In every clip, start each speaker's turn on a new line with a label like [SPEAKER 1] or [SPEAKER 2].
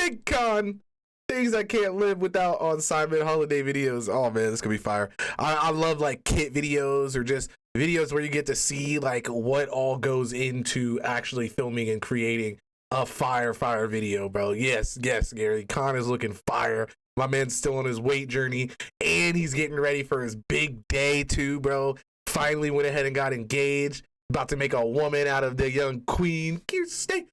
[SPEAKER 1] big con. Things I can't live without on SIDEMEN holiday videos. Oh man, this could be fire. I love like kit videos or just videos where you get to see like what all goes into actually filming and creating a fire video, bro. Yes, Gary. Con is looking fire. My man's still on his weight journey and he's getting ready for his big day too, bro. Finally went ahead and got engaged. About to make a woman out of the young queen, Kirsty.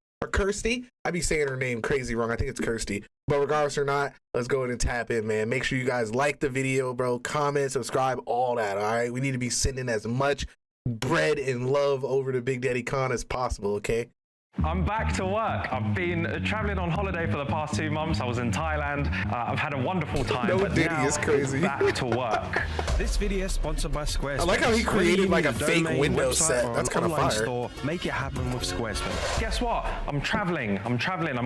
[SPEAKER 1] I be saying her name crazy wrong. I think it's Kirsty. But regardless or not, let's go ahead and tap in, man. Make sure you guys like the video, bro. Comment, subscribe, all that, all right? We need to be sending as much bread and love over to Big Daddy Con as possible, okay?
[SPEAKER 2] I'm back to work. I've been traveling on holiday for the past 2 months. I was in Thailand. I've had a wonderful time.
[SPEAKER 1] No,
[SPEAKER 2] but
[SPEAKER 1] Diddy
[SPEAKER 2] now
[SPEAKER 1] is crazy.
[SPEAKER 2] Back to work.
[SPEAKER 3] This video is sponsored by Squarespace.
[SPEAKER 1] I like how he created like a fake window set. That's kind of fire.
[SPEAKER 3] Store. Make it happen with Squarespace.
[SPEAKER 2] Guess what? I'm traveling. I'm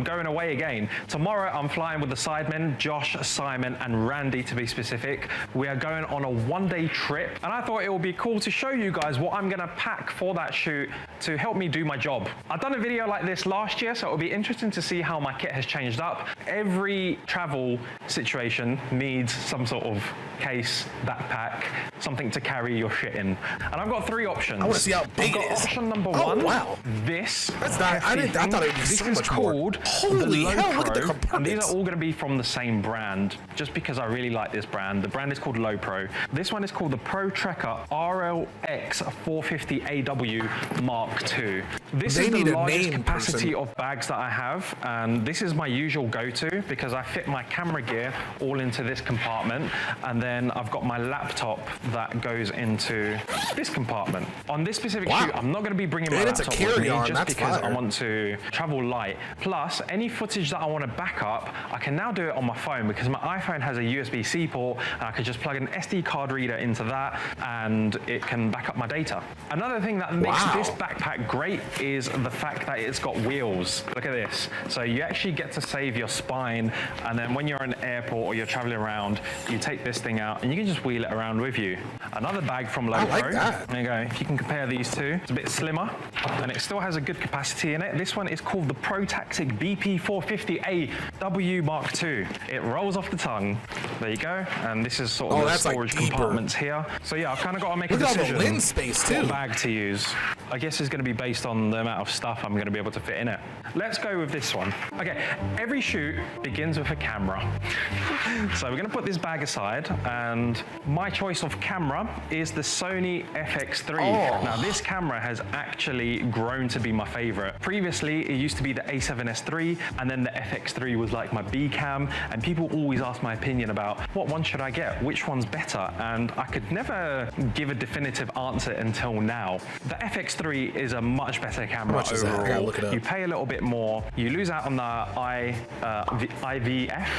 [SPEAKER 2] going away again. Tomorrow I'm flying with the SIDEMEN, Josh, Simon, and Randy to be specific. We are going on a 1-day trip, and I thought it would be cool to show you guys what I'm gonna pack for that shoot to help me do my job. I've done a video like this last year, so it'll be interesting to see how my kit has changed up. Every travel situation needs some sort of case, backpack, something to carry your shit in. And I've got 3 options.
[SPEAKER 1] I want to see how big it is.
[SPEAKER 2] Option number 1.
[SPEAKER 1] Wow.
[SPEAKER 2] This.
[SPEAKER 1] That's not. I thought it'd be so much more. Holy hell! Look at the compartments.
[SPEAKER 2] And these are all going to be from the same brand, just because I really like this brand. The brand is called Low Pro. This one is called the Pro Trekker RLX 450AW Mark II. This is the largest capacity of bags that I have, and this is my usual go-to because I fit my camera gear all into this compartment, and then I've got my laptop that goes into this compartment. On this specific shoot, I'm not going to be bringing my laptop with me just because I want to travel light. Plus, any footage that I want to back up, I can now do it on my phone because my iPhone has a USB-C port, and I could just plug an SD card reader into that, and it can back up my data. Another thing that makes this backpack great is the fact that it's got wheels. Look at this. So you actually get to save your spine, and then when you're in an airport or you're traveling around, you take this thing out and you can just wheel it around with you. Another bag from Low Pro. There you go. If you can compare these two, it's a bit slimmer and it still has a good capacity in it. This one is called the ProTactic BP450AW Mark II. It rolls off the tongue. There you go. And this is sort of the storage compartments here. So yeah, I've kind of got to make a decision.
[SPEAKER 1] Look at all the lens space too.
[SPEAKER 2] What bag to use. I guess it's going to be based on the amount of stuff I'm going to be able to fit in it. Let's go with this one. Okay, every shoot begins with a camera. So we're going to put this bag aside, and my choice of camera is the Sony FX3. Now this camera has actually grown to be my favorite. Previously, it used to be the A7S III, and then the FX3 was like my B cam, and people always ask my opinion about what one should I get, which one's better, and I could never give a definitive answer until now. The FX3 is a much better camera overall. You pay a little bit more, you lose out on the IVF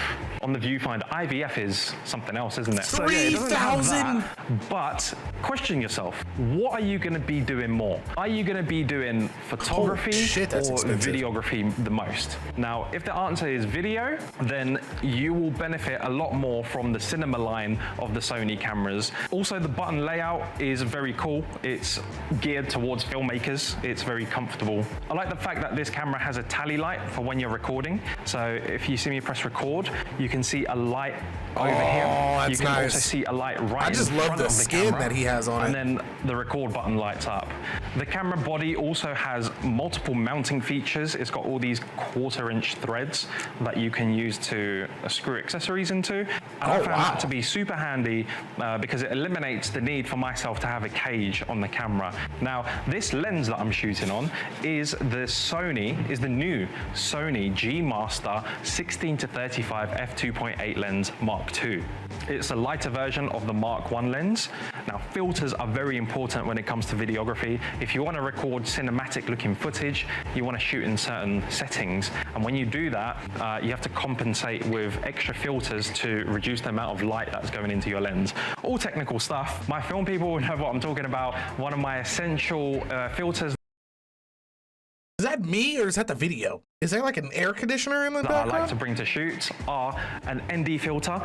[SPEAKER 2] on the viewfinder. IVF is something else, isn't it?
[SPEAKER 1] 3,000!
[SPEAKER 2] But question yourself, what are you going to be doing more? Are you going to be doing photography or videography the most? Now, if the answer is video, then you will benefit a lot more from the cinema line of the Sony cameras. Also, the button layout is very cool. It's geared towards filmmakers. It's very comfortable. I like the fact that this camera has a tally light for when you're recording. So if you see me press record, you can see a light over here. You can also see a light right in front of the skin
[SPEAKER 1] that he has on it.
[SPEAKER 2] And then the record button lights up. The camera body also has multiple mounting features. It's got all these 1/4-inch threads that you can use to screw accessories into. And I found that to be super handy because it eliminates the need for myself to have a cage on the camera. Now, this lens that I'm shooting on is the new Sony G Master 16-35 f2.8 lens Mark II. It's a lighter version of the Mark I lens. Now, filters are very important when it comes to videography. If you want to record cinematic looking footage, you want to shoot in certain settings. And when you do that, you have to compensate with extra filters to reduce the amount of light that's going into your lens. All technical stuff. My film people will know what I'm talking about. One of my essential filters.
[SPEAKER 1] Is that me or is that the video? Is there like an air conditioner in the
[SPEAKER 2] that I
[SPEAKER 1] background?
[SPEAKER 2] like to bring to shoots are an ND filter.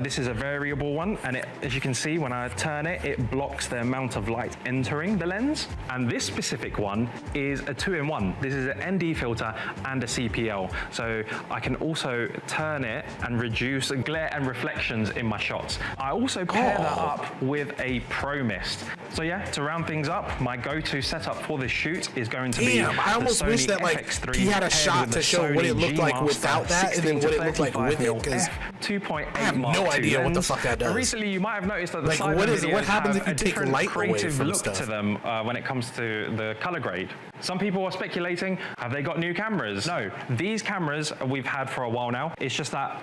[SPEAKER 2] This is a variable one, and as you can see, when I turn it, it blocks the amount of light entering the lens. And this specific one is a 2-in-1. This is an ND filter and a CPL. So I can also turn it and reduce glare and reflections in my shots. I also pair that up with a Pro Mist. So yeah, to round things up, my go-to setup for this shoot is going to be
[SPEAKER 1] I almost wish that like he had a shot to show what it looked like without that, and then what it looked like with it. Because
[SPEAKER 2] 2.8
[SPEAKER 1] I have no idea what the fuck that does.
[SPEAKER 2] Recently, you might have noticed that the
[SPEAKER 1] like,
[SPEAKER 2] SIDEMEN
[SPEAKER 1] what happens
[SPEAKER 2] have
[SPEAKER 1] if you
[SPEAKER 2] a
[SPEAKER 1] take
[SPEAKER 2] different
[SPEAKER 1] light away
[SPEAKER 2] creative
[SPEAKER 1] from
[SPEAKER 2] look
[SPEAKER 1] stuff
[SPEAKER 2] to them when it comes to the color grade. Some people are speculating, have they got new cameras? No, these cameras we've had for a while now. It's just that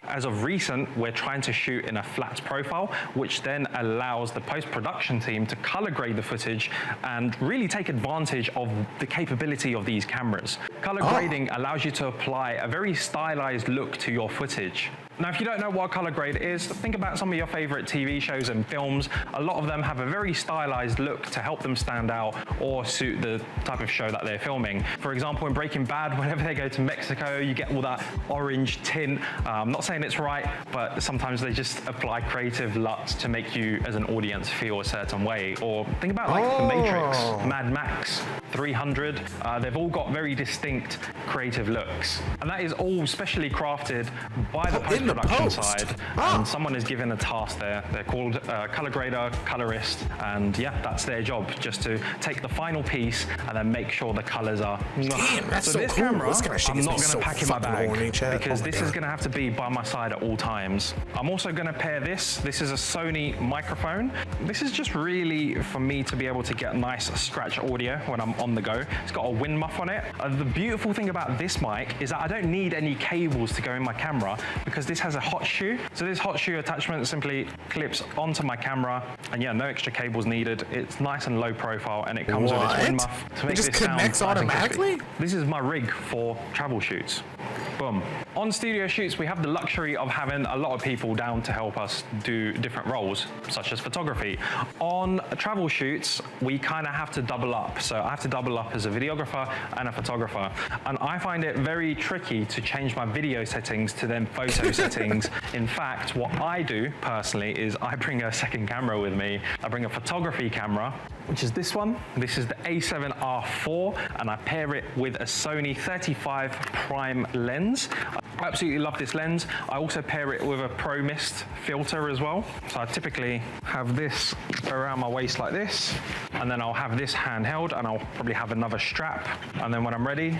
[SPEAKER 2] as of recent, we're trying to shoot in a flat profile, which then allows the post-production team to color grade the footage and really take advantage of the capability of these cameras. Color grading allows you to apply a very stylized look to your footage. Now, if you don't know what color grade is, think about some of your favorite TV shows and films. A lot of them have a very stylized look to help them stand out or suit the type of show that they're filming. For example, in Breaking Bad, whenever they go to Mexico, you get all that orange tint. I'm not saying it's right, but sometimes they just apply creative LUTs to make you as an audience feel a certain way. Or think about like The Matrix, Mad Max, 300. They've all got very distinct creative looks. And that is all specially crafted by the post-production side. And someone is given a task there. They're called color grader, colorist, and yeah, that's their job, just to take the final piece and then make sure the colors are.
[SPEAKER 1] Damn, that's
[SPEAKER 2] so
[SPEAKER 1] so
[SPEAKER 2] this
[SPEAKER 1] cool.
[SPEAKER 2] camera,
[SPEAKER 1] This kind of shit
[SPEAKER 2] I'm
[SPEAKER 1] gets
[SPEAKER 2] not
[SPEAKER 1] me
[SPEAKER 2] going to
[SPEAKER 1] so
[SPEAKER 2] pack in my
[SPEAKER 1] fucking
[SPEAKER 2] bag
[SPEAKER 1] horny, Chad.
[SPEAKER 2] because
[SPEAKER 1] Oh my
[SPEAKER 2] this is
[SPEAKER 1] God.
[SPEAKER 2] going to have to be by my side at all times. I'm also going to pair this. This is a Sony microphone. This is just really for me to be able to get nice scratch audio when I'm on the go. It's got a wind muff on it. The beautiful thing about this mic is that I don't need any cables to go in my camera because this has a hot shoe. So this hot shoe attachment simply clips onto my camera, and yeah, no extra cables needed. It's nice and low profile, and it comes with its wind muff to make
[SPEAKER 1] It just
[SPEAKER 2] this sound
[SPEAKER 1] connects
[SPEAKER 2] nice and crispy.
[SPEAKER 1] automatically?
[SPEAKER 2] This is my rig for travel shoots. Boom. On studio shoots, we have the luxury of having a lot of people down to help us do different roles, such as photography. On travel shoots, we kind of have to double up. So I have to double up as a videographer and a photographer. And I find it very tricky to change my video settings to then photo settings. In fact, what I do personally is I bring a second camera with me. I bring a photography camera, which is this one. This is the A7R4, and I pair it with a Sony 35 prime lens. I absolutely love this lens. I also pair it with a Pro Mist filter as well. So I typically have this around my waist like this, and then I'll have this handheld, and I'll probably have another strap. And then when I'm ready,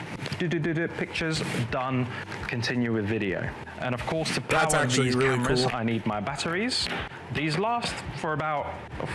[SPEAKER 2] pictures, done, continue with video. And of course, to power these cameras, I need my batteries. These last for about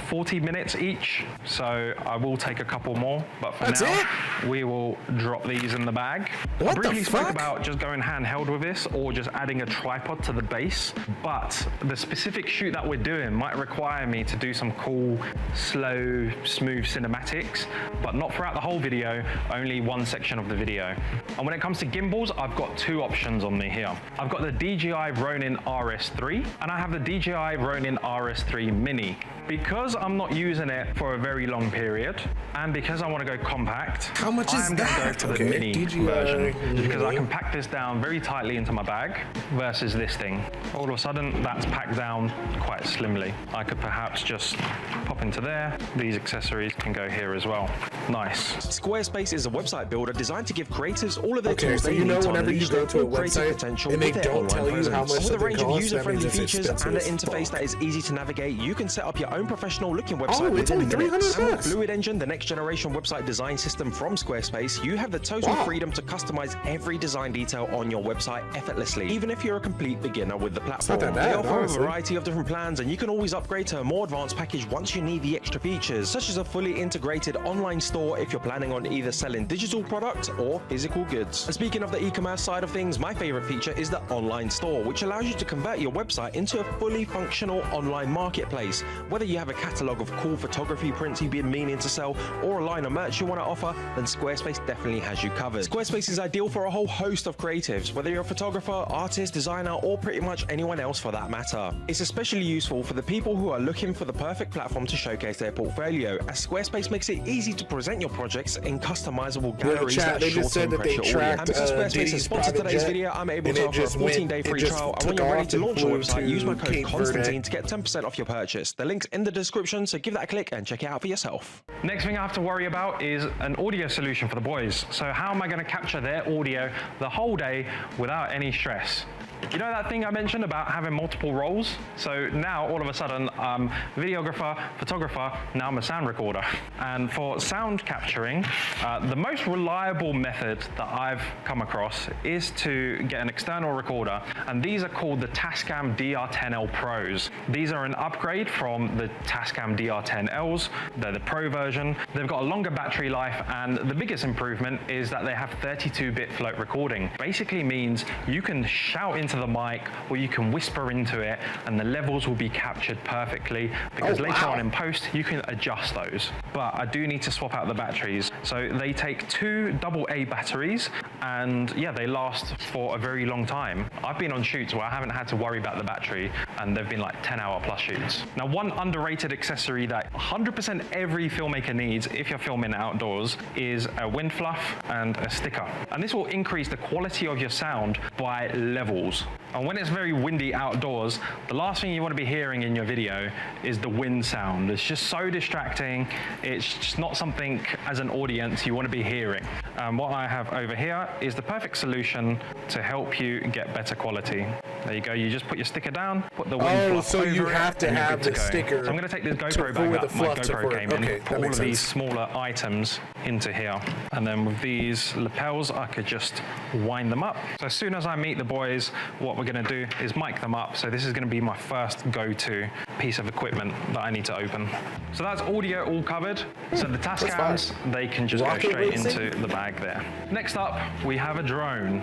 [SPEAKER 2] 40 minutes each, so I will take a couple more, but for now, we will drop these in the bag. I briefly spoke about just going handheld with this or just adding a tripod to the base, but the specific shoot that we're doing might require me to do some cool, slow, smooth cinematics, but not throughout the whole video, only one section of the video. And when it comes to gimbals, I've got two options on me here. I've got the DJI Ronin RS3, and I have the DJI Ronin RS3 Mini. Because I'm not using it for a very long period, and because I want to go compact,
[SPEAKER 1] how much is that?
[SPEAKER 2] I'm going to go for the Mini version, just because I can pack this down very tightly into my bag versus this thing. All of a sudden, that's packed down quite slimly. I could perhaps just pop into there. These accessories can go here as well. Nice.
[SPEAKER 3] Squarespace is a website builder designed to give creators all of their tools
[SPEAKER 1] so
[SPEAKER 3] they
[SPEAKER 1] you know
[SPEAKER 3] need to
[SPEAKER 1] whenever you
[SPEAKER 3] unleash
[SPEAKER 1] go
[SPEAKER 3] their
[SPEAKER 1] to a
[SPEAKER 3] full creative
[SPEAKER 1] website
[SPEAKER 3] potential
[SPEAKER 1] and they
[SPEAKER 3] with their
[SPEAKER 1] don't tell
[SPEAKER 3] online
[SPEAKER 1] you how
[SPEAKER 3] presence.
[SPEAKER 1] much
[SPEAKER 3] With a
[SPEAKER 1] something
[SPEAKER 3] range of
[SPEAKER 1] costs,
[SPEAKER 3] user-friendly
[SPEAKER 1] that means it's
[SPEAKER 3] features and an
[SPEAKER 1] expensive as
[SPEAKER 3] interface
[SPEAKER 1] fuck.
[SPEAKER 3] that is easy to navigate, you can set up your own professional-looking website
[SPEAKER 1] it's
[SPEAKER 3] within
[SPEAKER 1] only
[SPEAKER 3] minutes. And with
[SPEAKER 1] $300.
[SPEAKER 3] Fluid Engine, the next-generation website design system from Squarespace, you have the total freedom to customize every design detail on your website effortlessly, even if you're a complete beginner with the platform.
[SPEAKER 1] not that bad,
[SPEAKER 3] They offer
[SPEAKER 1] honestly.
[SPEAKER 3] a variety of different plans, and you can always upgrade to a more advanced package once you need the extra features, such as a fully integrated online store if you're planning on either selling digital products or physical goods. And speaking of the e-commerce side of things, my favorite feature is the online store, which allows you to convert your website into a fully functional online marketplace. Whether Whether you have a catalogue of cool photography prints you've been meaning to sell, or a line of merch you want to offer, then Squarespace definitely has you covered. Squarespace is ideal for a whole host of creatives, whether you're a photographer, artist, designer, or pretty much anyone else for that matter. It's especially useful for the people who are looking for the perfect platform to showcase their portfolio, as Squarespace makes it easy to present your projects in customizable galleries that are sure to impress your audience. And because Squarespace has sponsored today's video, I'm able to offer a 14-day free trial, and when you're ready to launch your website, use my code Konstantin to get 10% off your purchase. The link's in the description, so give that a click and check it out for yourself.
[SPEAKER 2] Next thing I have to worry about is an audio solution for the boys. So how am I going to capture their audio the whole day without any stress? You know that thing I mentioned about having multiple roles? So now all of a sudden I'm videographer, photographer, now I'm a sound recorder. And for sound capturing, the most reliable method that I've come across is to get an external recorder, and these are called the Tascam DR10L Pros. These are an upgrade from the Tascam DR10Ls. They're the Pro version. They've got a longer battery life, and the biggest improvement is that they have 32-bit float recording. Basically means you can shout into the mic or you can whisper into it and the levels will be captured perfectly, because later on in post you can adjust those. But I do need to swap out the batteries. So they take 2 AA batteries, and yeah, they last for a very long time. I've been on shoots where I haven't had to worry about the battery, and they've been like 10-hour plus shoots. Now, one underrated accessory that 100% every filmmaker needs if you're filming outdoors is a wind fluff and a sticker. And this will increase the quality of your sound by levels. And when it's very windy outdoors, the last thing you want to be hearing in your video is the wind sound. It's just so distracting. It's just not something as an audience you want to be hearing. What I have over here is the perfect solution to help you get better quality. There you go. You just put your sticker down, put the wind fluff
[SPEAKER 1] so
[SPEAKER 2] over
[SPEAKER 1] you it,
[SPEAKER 2] have
[SPEAKER 1] to have the sticker.
[SPEAKER 2] So I'm going to take this GoPro bag up, my GoPro came in,
[SPEAKER 1] Okay,
[SPEAKER 2] put all of these smaller items into here. And then with these lapels, I could just wind them up. So as soon as I meet the boys, what we're going to do is mic them up. So this is going to be my first go-to piece of equipment that I need to open. So that's audio all covered. So the Tascams, they can just go straight into the bag there. Next up, we have a drone.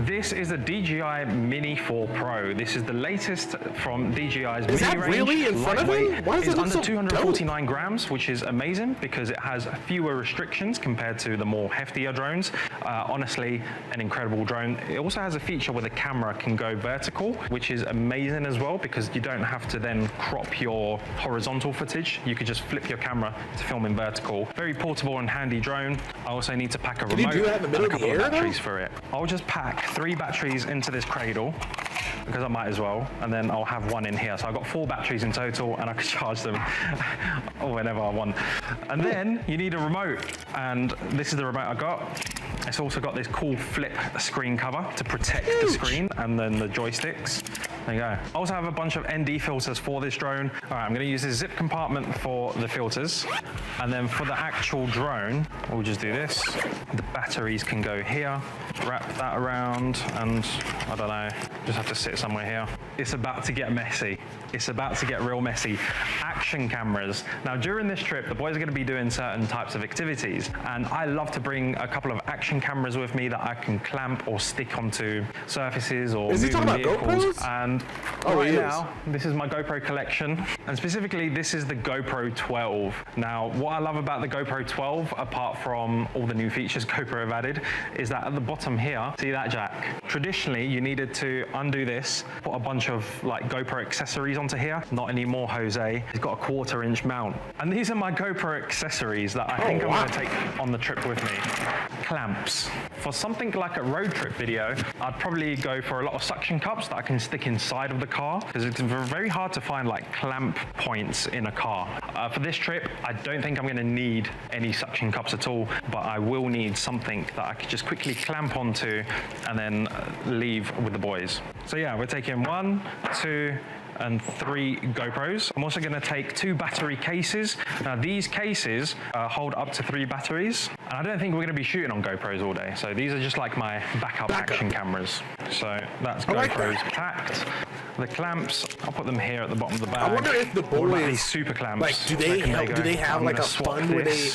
[SPEAKER 2] This is a DJI Mini 4 Pro. This is the latest from DJI's Mini range.
[SPEAKER 1] Really in front of him? Why is it
[SPEAKER 2] under 249 grams, which is amazing because it has fewer restrictions compared to the more heftier drones. Honestly, an incredible drone. It also has a feature where the camera can go vertical, which is amazing as well because you don't have to then crop your horizontal footage. You could just flip your camera to film in vertical. Very portable and handy drone. I also need to pack a remote and a couple of batteries for it. I'll just pack 3 batteries into this cradle because I might as well, and then I'll have 1 in here. So I've got 4 batteries in total and I can charge them whenever I want. And then you need a remote, and this is the remote I got. It's also got this cool flip screen cover to protect the screen and then the joysticks. There you go. I also have a bunch of ND filters for this drone. All right, I'm going to use this zip compartment for the filters. And then for the actual drone, we'll just do this. The batteries can go here. Wrap that around, and I don't know, just have to sit somewhere here. It's about to get messy. It's about to get real messy. Action cameras. Now, during this trip, the boys are going to be doing certain types of activities, and I love to bring a couple of action cameras with me that I can clamp or stick onto surfaces or moving vehicles. And right now, this is my GoPro collection, and specifically, this is the GoPro 12. Now, what I love about the GoPro 12, apart from all the new features GoPro have added, is that at the bottom here, see that jack? Traditionally, you needed to undo this, put a bunch of like GoPro accessories onto here. Not anymore, Jose. He's got a 1/4-inch mount. And these are my GoPro accessories that I think I'm going to take on the trip with me. Clamps. For something like a road trip video, I'd probably go for a lot of suction cups that I can stick inside of the car, because it's very hard to find like clamp points in a car. For this trip, I don't think I'm going to need any suction cups at all, but I will need something that I could just quickly clamp onto and then leave with the boys. So yeah, we're taking 1, 2, and 3 GoPros. I'm also going to take 2 battery cases. Now these cases hold up to 3 batteries, and I don't think we're going to be shooting on GoPros all day, so these are just like my backup action cameras. So that's GoPros packed. The clamps, I'll put them here at the bottom of the bag.
[SPEAKER 1] I wonder if the
[SPEAKER 2] What about
[SPEAKER 1] boys,
[SPEAKER 2] these super clamps,
[SPEAKER 1] like, do they have like a fund where they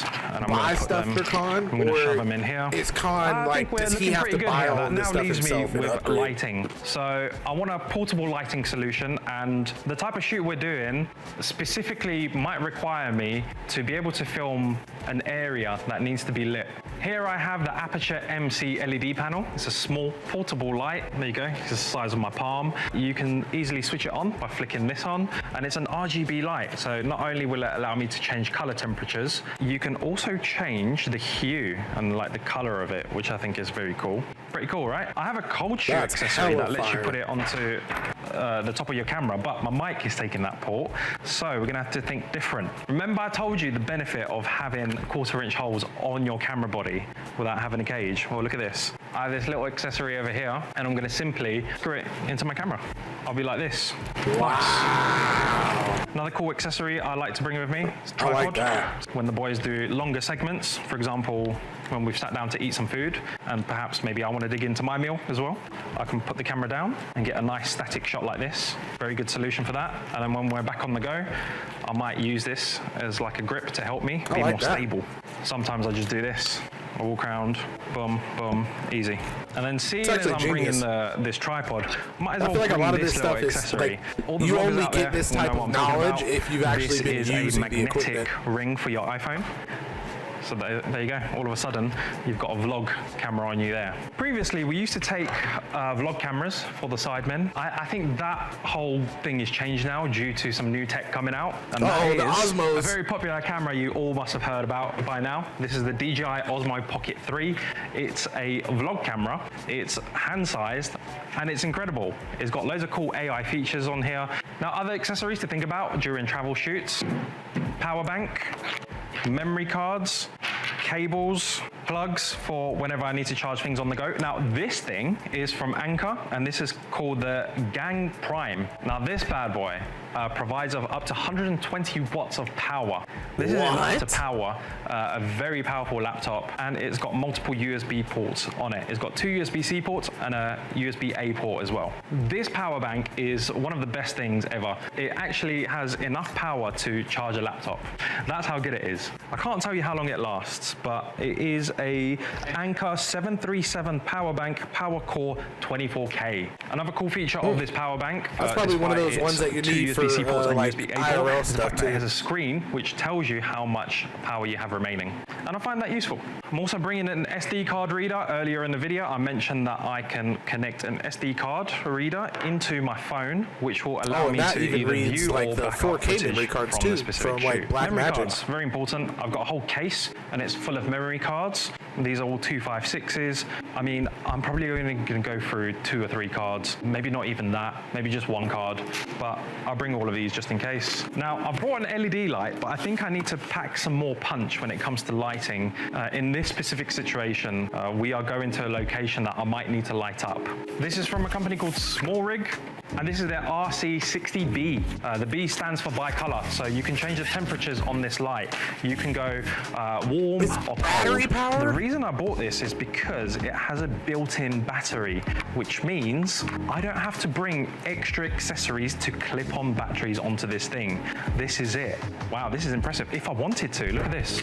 [SPEAKER 1] buy stuff for Con,
[SPEAKER 2] I'm gonna shove them in here.
[SPEAKER 1] is Con like, does he have to buy all this stuff himself?
[SPEAKER 2] That now leaves me with lighting. So I want a portable lighting solution, and the type of shoot we're doing specifically might require me to be able to film an area that needs to be lit. Here I have the Aperture MC LED panel. It's a small portable light. There you go. It's the size of my palm. You can easily switch it on by flicking this on, and it's an RGB light. So not only will it allow me to change color temperatures, you can also change the hue and like the color of it, which I think is very cool. Pretty cool, right? I have a cold shoe accessory that lets you put it onto the top of your camera, but my mic is taking that port, so we're gonna have to think different. Remember I told you the benefit of having 1/4-inch holes on your camera body without having a cage? Well, look at this. I have this little accessory over here, and I'm gonna simply screw it into my camera. I'll be like this. Nice. Another cool accessory I like to bring with me is a tripod.
[SPEAKER 1] I like that.
[SPEAKER 2] When the boys do longer segments, for example, when we've sat down to eat some food, and perhaps maybe I want to dig into my meal as well, I can put the camera down and get a nice static shot like this. Very good solution for that. And then when we're back on the go, I might use this as like a grip to help me be more stable. Sometimes I just do this. I walk around, boom, boom, easy. And then seeing as I'm bringing this tripod, might as well bring like this little accessory. All
[SPEAKER 1] you only get this type of knowledge if you've actually been using the equipment.
[SPEAKER 2] This is a magnetic ring for your iPhone. So there you go, all of a sudden, you've got a vlog camera on you there. Previously, we used to take vlog cameras for the SIDEMEN. I think that whole thing has changed now due to some new tech coming out. And that
[SPEAKER 1] the
[SPEAKER 2] is
[SPEAKER 1] Osmos.
[SPEAKER 2] A very popular camera you all must have heard about by now. This is the DJI Osmo Pocket 3. It's a vlog camera. It's hand-sized, and it's incredible. It's got loads of cool AI features on here. Now, other accessories to think about during travel shoots: power bank, memory cards, cables, plugs for whenever I need to charge things on the go. Now this thing is from Anker, and this is called the Gang Prime. Now this bad boy provides of up to 120 watts of power. This is enough to power a very powerful laptop, and it's got multiple USB ports on it. It's got 2 USB-C ports and a USB-A port as well. This power bank is one of the best things ever. It actually has enough power to charge a laptop. That's how good it is. I can't tell you how long it lasts, but it is a Anker 737 power bank, power core 24K. Another cool feature of this power bank,
[SPEAKER 1] that's probably one of those ones that you need for like IRL stuff too.
[SPEAKER 2] It has a screen which tells you how much power you have remaining, and I find that useful. I'm also bringing an SD card reader. Earlier in the video, I mentioned that I can connect an SD card reader into my phone, which will allow me to either view
[SPEAKER 1] like
[SPEAKER 2] or
[SPEAKER 1] the
[SPEAKER 2] back
[SPEAKER 1] 4K memory cards too, from like Blackmagic.
[SPEAKER 2] Cards, very important. I've got a whole case, and it's full of memory cards. These are all 256s. I mean, I'm probably only going to go through 2 or 3 cards, maybe not even that, maybe just 1 card, but I'll bring all of these just in case. Now, I brought an LED light, but I think I need to pack some more punch when it comes to lighting. In this specific situation, we are going to a location that I might need to light up. This is from a company called Small Rig, and this is their RC60B. The B stands for bicolor, so you can change the temperatures on this light. You can go warm or cold. The reason I bought this is because it has a built-in battery, which means I don't have to bring extra accessories to clip on batteries onto this thing. This is it. Wow, this is impressive. If I wanted to, look at this.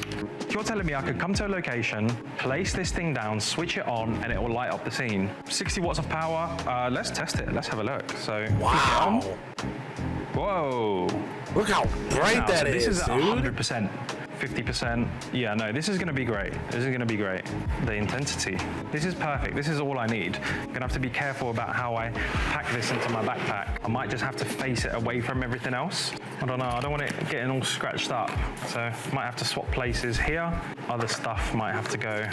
[SPEAKER 2] You're telling me I could come to a location, place this thing down, switch it on, and it will light up the scene. 60 watts of power. Let's test it. Let's have a look. So,
[SPEAKER 1] wow.
[SPEAKER 2] Whoa.
[SPEAKER 1] Look how bright that
[SPEAKER 2] is. This is at
[SPEAKER 1] 100%.
[SPEAKER 2] 50%. Yeah, no, this is gonna be great. This is gonna be great. The intensity. This is perfect. This is all I need. I'm gonna have to be careful about how I pack this into my backpack. I might just have to face it away from everything else. I don't know, I don't want it getting all scratched up. So might have to swap places here. Other stuff might have to go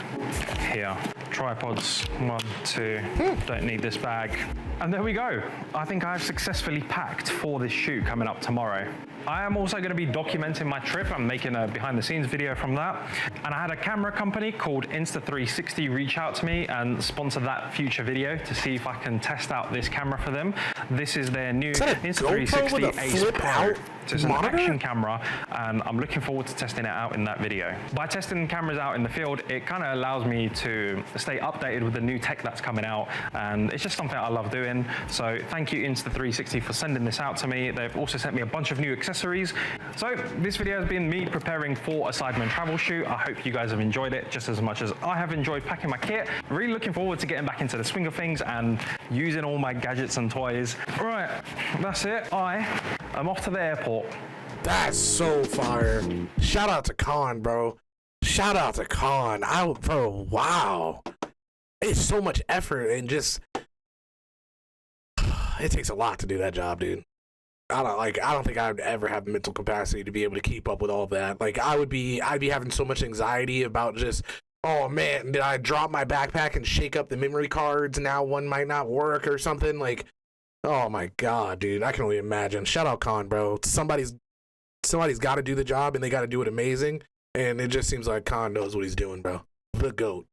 [SPEAKER 2] here. Tripods, 1, 2, don't need this bag. And there we go. I think I've successfully packed for this shoot coming up tomorrow. I am also going to be documenting my trip. I'm making a behind the scenes video from that. And I had a camera company called Insta360 reach out to me and sponsor that future video to see if I can test out this camera for them. This is their new Insta360 Ace Pro. So it's an
[SPEAKER 1] Monitor?
[SPEAKER 2] action camera, and I'm looking forward to testing it out in that video. By testing cameras out in the field, it kind of allows me to stay updated with the new tech that's coming out, and it's just something I love doing. So thank you Insta360 for sending this out to me. They've also sent me a bunch of new accessories. So this video has been me preparing for a SIDEMEN travel shoot. I hope you guys have enjoyed it just as much as I have enjoyed packing my kit. I'm really looking forward to getting back into the swing of things and using all my gadgets and toys. Right, that's it. I am off to the airport.
[SPEAKER 1] That's so fire. Shout out to Con, bro. Shout out to Con. Bro, wow. It's so much effort and just it takes a lot to do that job, dude. I don't think I would ever have the mental capacity to be able to keep up with all of that. Like I'd be having so much anxiety about just, oh man, did I drop my backpack and shake up the memory cards? Now one might not work or something. Like, oh my god, dude, I can only imagine. Shout out Con, bro. Somebody's got to do the job and they got to do it amazing. And it just seems like Con knows what he's doing, bro. The GOAT.